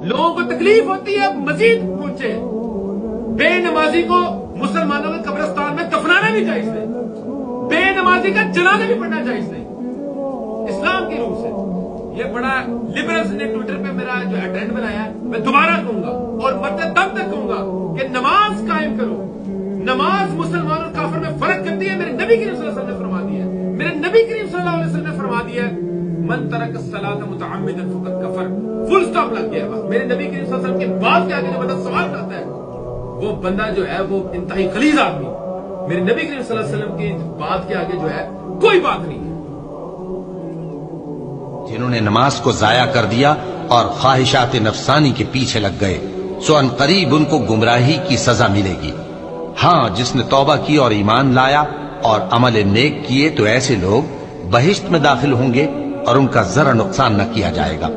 لوگوں کو تکلیف ہوتی ہے مزید پوچھے، بے نمازی کو مسلمانوں کے قبرستان میں دفنانا بھی جائز نہیں، بے نمازی کا جنازہ بھی پڑھنا جائز نہیں اسلام کی روح سے۔ یہ بڑا لبرلز نے ٹویٹر پہ میرا جو اٹینڈ بنایا ہے، میں دوبارہ کہوں گا اور مرتے دم تک کہوں گا کہ نماز قائم کرو۔ نماز مسلمان اور کافر میں فرق کرتی ہے، میرے نبی کریم صلی اللہ علیہ وسلم نے فرما دیا ہے، میرے نبی کریم صلی اللہ علیہ وسلم نے فرما دیا ہے من ترک الصلاۃ متعمدا فقد کفر، فل سٹاپ لگ گیا ہے۔ میرے نبی کریم صلی اللہ علیہ وسلم کے بعد کے آگے جو بندہ سوال کرتا ہے وہ بندہ جو ہے وہ انتہائی غلیظ آدمی، میرے نبی کریم صلی اللہ علیہ وسلم کی بات کے آگے جو ہے کوئی بات نہیں ہے۔ جنہوں نے نماز کو ضائع کر دیا اور خواہشات نفسانی کے پیچھے لگ گئے، سو ان قریب ان کو گمراہی کی سزا ملے گی۔ ہاں، جس نے توبہ کی اور ایمان لایا اور عمل نیک کیے تو ایسے لوگ بہشت میں داخل ہوں گے اور ان کا ذرا نقصان نہ کیا جائے گا۔